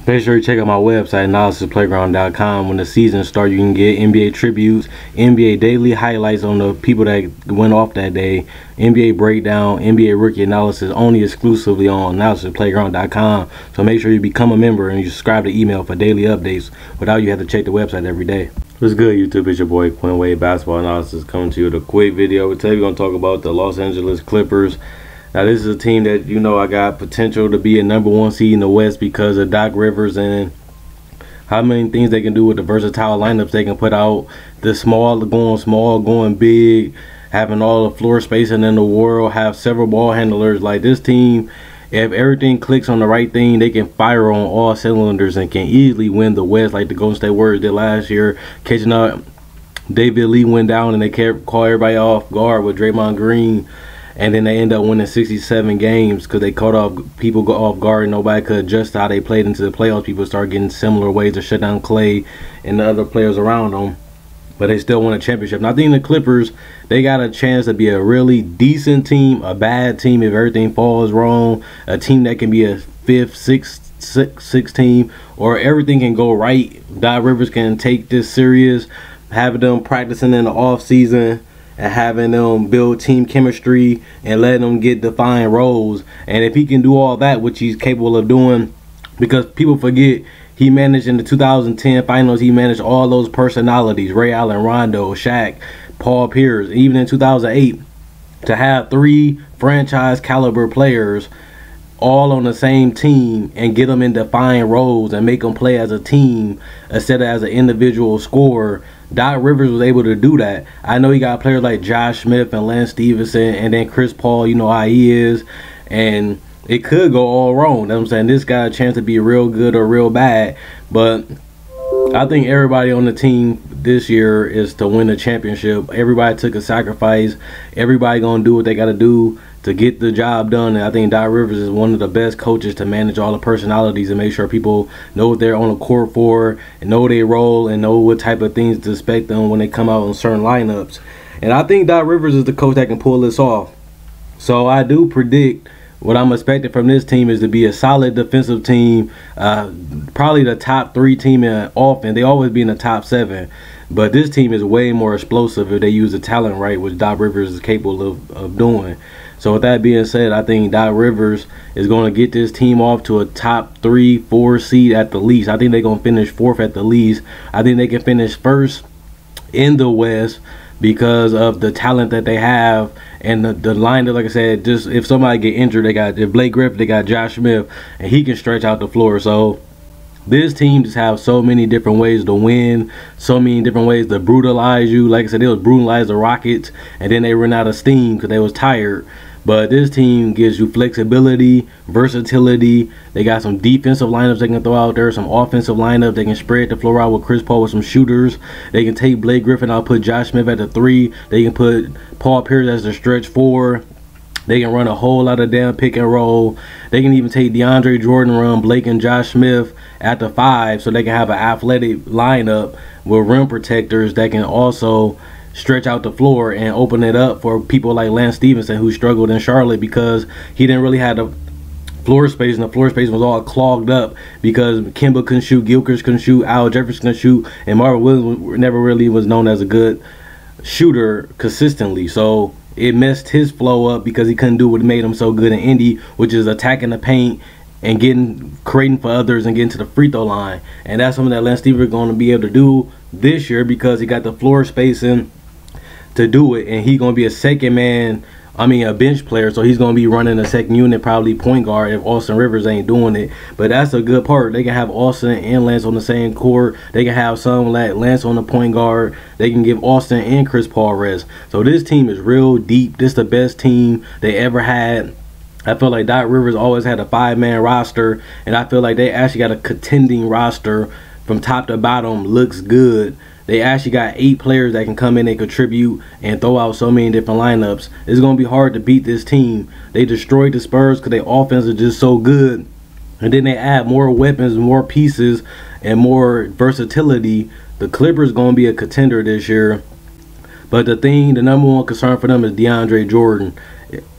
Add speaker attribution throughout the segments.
Speaker 1: Make sure you check out my website, analysisplayground.com. When the season starts, you can get NBA tributes, NBA daily highlights on the people that went off that day, NBA breakdown, NBA rookie analysis, only exclusively on analysisplayground.com. So make sure you become a member and you subscribe to email for daily updates without you have to check the website every day. What's good, YouTube? It's your boy Quinn Wade, basketball analysis, coming to you with a quick video. Today we're going to talk about the Los Angeles Clippers. Now, this is a team that, you know, I got potential to be a #1 seed in the West because of Doc Rivers and how many things they can do with the versatile lineups they can put out. The small, going big, having all the floor spacing in the world, have several ball handlers. Like, this team, if everything clicks on the right thing, they can fire on all cylinders and can easily win the West like the Golden State Warriors did last year, catching up. David Lee went down and they kept caught everybody off guard with Draymond Green. And then they end up winning 67 games because they caught off people off guard and nobody could adjust how they played into the playoffs. People start getting similar ways to shut down Clay and the other players around them. But they still won a championship. And I think the Clippers, they got a chance to be a really decent team, a bad team if everything falls wrong, a team that can be a 5th, 6th team, or everything can go right. Doc Rivers can take this serious, having them practicing in the off season, and having them build team chemistry and letting them get defined roles. And if he can do all that, which he's capable of doing, because people forget he managed in the 2010 finals, he managed all those personalities: Ray Allen, Rondo, Shaq, Paul Pierce. Even in 2008, to have 3 franchise caliber players all on the same team and get them in defined roles and make them play as a team instead of as an individual scorer. Doc Rivers was able to do that. I know he got players like Josh Smith and Lance Stevenson, and then Chris Paul, you know how he is, and it could go all wrong. You know what I'm saying? This got a chance to be real good or real bad, but I think everybody on the team this year is to win the championship. Everybody took a sacrifice. Everybody gonna do what they gotta do to get the job done. And I think Doc Rivers is one of the best coaches to manage all the personalities and make sure people know what they're on the court for and know their role and know what type of things to expect them when they come out in certain lineups. And I think Doc Rivers is the coach that can pull this off. So I do predict what I'm expecting from this team is to be a solid defensive team, probably the top 3 team in offense. They always be in the top 7, but this team is way more explosive if they use the talent right, which Doc Rivers is capable of doing. So with that being said, I think Doc Rivers is going to get this team off to a top 3, 4 seed at the least. I think they're going to finish 4th at the least. I think they can finish 1st in the West because of the talent that they have and the lineup. Like I said, just if somebody get injured, if Blake Griffin, they got Josh Smith, and he can stretch out the floor. So this team just have so many different ways to win, so many different ways to brutalize you. Like I said, they was brutalize the Rockets, and then they ran out of steam because they was tired. But this team gives you flexibility, versatility. They got some defensive lineups they can throw out there, some offensive lineups. They can spread the floor out with Chris Paul with some shooters. They can take Blake Griffin out, put Josh Smith at the 3. They can put Paul Pierce as the stretch 4. They can run a whole lot of damn pick and roll. They can even take DeAndre Jordan, run Blake and Josh Smith at the 5, so they can have an athletic lineup with rim protectors that can also stretch out the floor and open it up for people like Lance Stevenson, who struggled in Charlotte because he didn't really have the floor space, and the floor space was all clogged up because Kemba couldn't shoot, Gilchrist couldn't shoot, Al Jefferson couldn't shoot, and Marvin Williams never really was known as a good shooter consistently. So it messed his flow up because he couldn't do what made him so good in Indy, which is attacking the paint and creating for others and getting to the free throw line. And that's something that Lance Stevenson is going to be able to do this year because he got the floor spacing to do it, and he's going to be a bench player, so he's going to be running a second unit, probably point guard, if Austin Rivers ain't doing it. But that's a good part. They can have Austin and Lance on the same court. They can have some like Lance on the point guard. They can give Austin and Chris Paul rest. So this team is real deep. This is the best team they ever had. I feel like Doc Rivers always had a 5-man roster, and I feel like they actually got a contending roster from top to bottom. Looks good. They actually got 8 players that can come in and contribute and throw out so many different lineups. It's going to be hard to beat this team. They destroyed the Spurs because their offense is just so good. And then they add more weapons, more pieces, and more versatility. The Clippers going to be a contender this year. But the number 1 concern for them is DeAndre Jordan.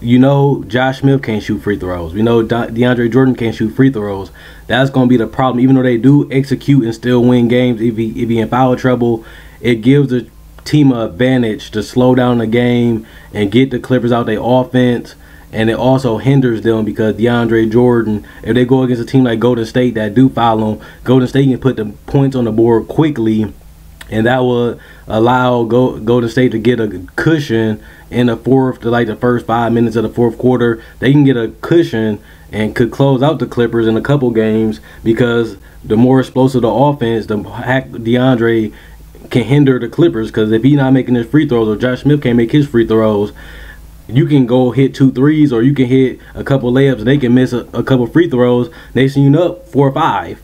Speaker 1: You know, Josh Smith can't shoot free throws. We know DeAndre Jordan can't shoot free throws. That's going to be the problem. Even though they do execute and still win games, if he in foul trouble, it gives the team an advantage to slow down the game and get the Clippers out their offense. And it also hinders them because DeAndre Jordan, if they go against a team like Golden State that do foul them, Golden State can put the points on the board quickly, and that would allow Golden State to get a cushion in the first 5 minutes of the fourth quarter. They can get a cushion and could close out the Clippers in a couple games, because the more explosive the offense, the DeAndre can hinder the Clippers, because if he's not making his free throws or Josh Smith can't make his free throws, you can go hit 2 threes, or you can hit a couple layups and they can miss a couple free throws. They send you up 4 or 5.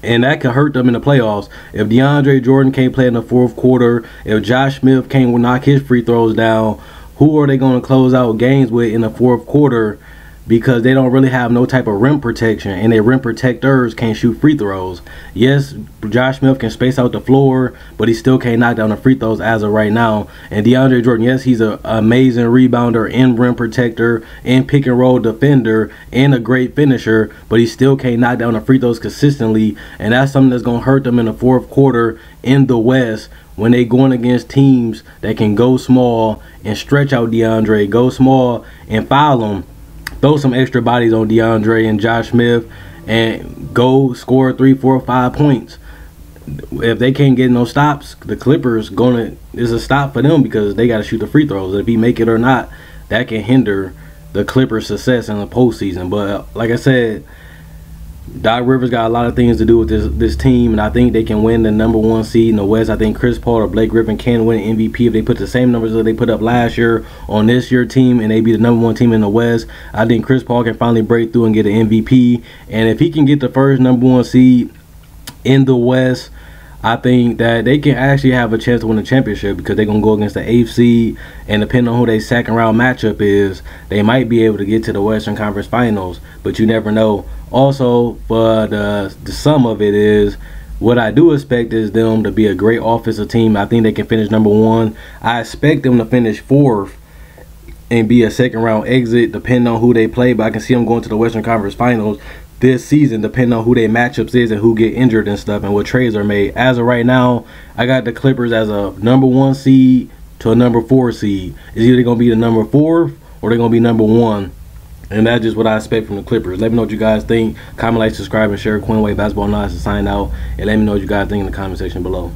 Speaker 1: And that could hurt them in the playoffs. If DeAndre Jordan can't play in the fourth quarter, if Josh Smith can't knock his free throws down, who are they going to close out games with in the fourth quarter? Because they don't really have no type of rim protection, and their rim protectors can't shoot free throws. Yes, Josh Smith can space out the floor, but he still can't knock down the free throws as of right now. And DeAndre Jordan, yes, he's an amazing rebounder and rim protector and pick and roll defender and a great finisher, but he still can't knock down the free throws consistently. And that's something that's going to hurt them in the fourth quarter in the West, when they going against teams that can go small and stretch out DeAndre, go small and foul him. Throw some extra bodies on DeAndre and Josh Smith and go score 3, 4, 5 points. If they can't get no stops, the Clippers is a stop for them, because they got to shoot the free throws. If he make it or not, that can hinder the Clippers' success in the postseason. But like I said, Doc Rivers got a lot of things to do with this team, and I think they can win the #1 seed in the West. I think Chris Paul or Blake Griffin can win MVP if they put the same numbers that they put up last year on this year team, and they be the #1 team in the West. I think Chris Paul can finally break through and get an MVP, and if he can get the first #1 seed in the West, I think that they can actually have a chance to win the championship, because they're going to go against the 8th seed, and depending on who their second round matchup is, they might be able to get to the Western Conference Finals, but you never know. Also, for the sum of it is, what I do expect is them to be a great offensive team. I think they can finish #1. I expect them to finish 4th and be a second round exit, depending on who they play, but I can see them going to the Western Conference Finals this season, depending on who their matchups is and who get injured and stuff and what trades are made. As of right now, I got the Clippers as a #1 seed to a #4 seed. It's either going to be the #4 or they're going to be #1. And that's just what I expect from the Clippers. Let me know what you guys think. Comment, like, subscribe, and share. Quinn Wade Basketball Knowledge to sign out. And let me know what you guys think in the comment section below.